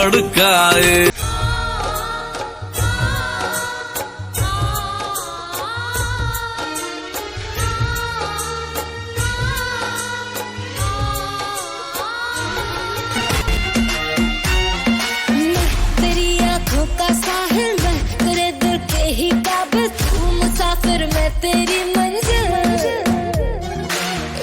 धड़काए। तेरी आंखों का साहिल मैं तेरे दिल के ही काबिल, तू मुसाफिर मैं तेरी मंजिल।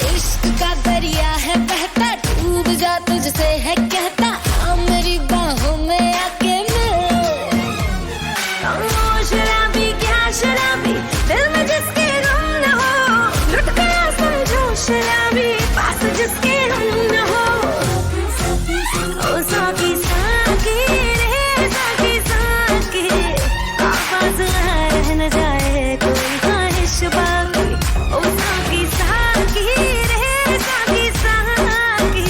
इश्क का दरिया है बहता, डूब जा तुझसे है कहता, आ मेरी बाहों में आके मिल। शराबी क्या शराबी, दिल में जिसके गम न हो, लुट गया समझो शराबी, पास जिसके हम न हो। ओ साकी साकी रे साकी साकी, आवाज़ रह न जाए कोई ख्वाहिश बाकी। ओ साकी साकी रे साकी साकी,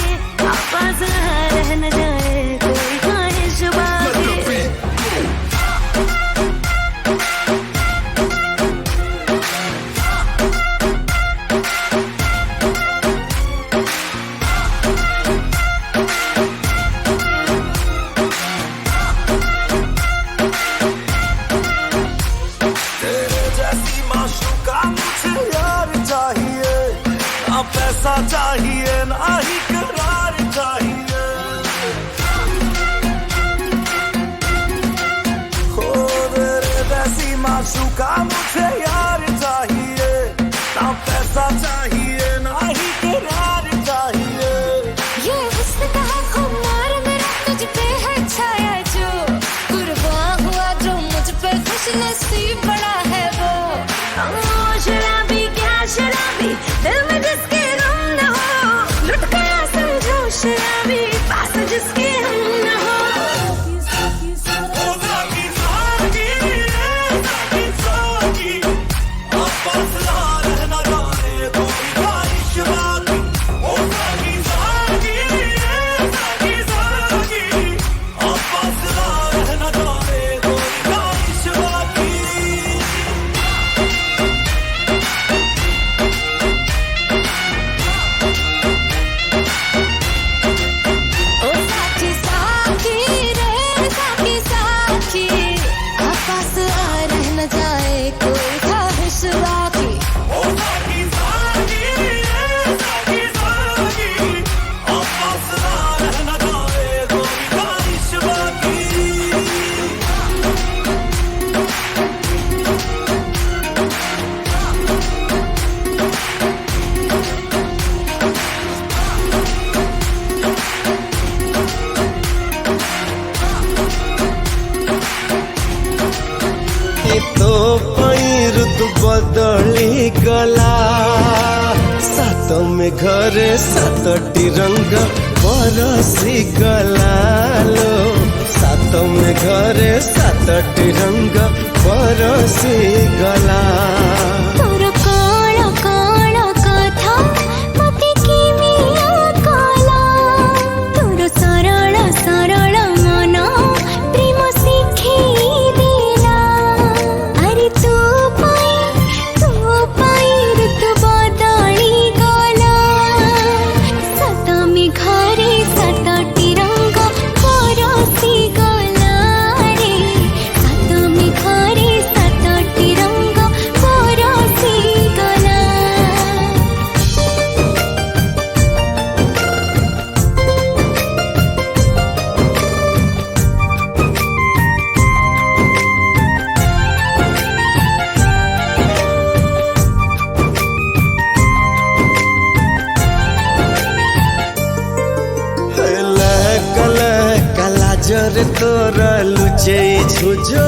आवाज़ रह न जाए कोई ख्वाहिश बाकी। तेरे जैसी माशूका मुझे यार चाहिए, ना पैसा चाहिए ना ही करार चाहिए। हो तेरे जैसी माशूका मुझे यार चाहिए, ना पैसा चाहिए ना ही करार चाहिए। ये हुस्न का खुमार मेरा तुझ पे है छाया, जो कुर्बान हुआ जो मुझ पे खुश नसीब बड़ा है वो। ओ शराबी क्या शराबी, दिल में जिसके गम न हो, लुट गया समझो शराबी, पास जिसके हम न हो। ओ साकी साकी रे साकी साकी, आपस रह न जाए कोई ख्वाहिश बाकी। ओ साकी साकी रे साकी साकी, आपस रह न जाए कोई ख्वाहिश बाकी। ओ साकी साकी रे साकी साकी, आपस रह न जाए कोई ख्वाहिश बाकी। ओ साकी साकी रे साकी साकी, आपस रह न जाए कोई ख्वाहिश बाकी। तो ऋतु बदली गला, सात में घरे सातटी रंग बरसी गला लो, सात में घरे सातटी रंग बरसी गला। तोर काला काला कथा मते किमिया काला, तोर सरल सरल मन प्रेम शिखी देला। अरे तू पाई ऋतु बदली गला, सत में घरे सतटी रंग बरसी गला रे, सत में घरे सतटी रंग बरसी गला। कला कला जर तोरा लुचे झुझो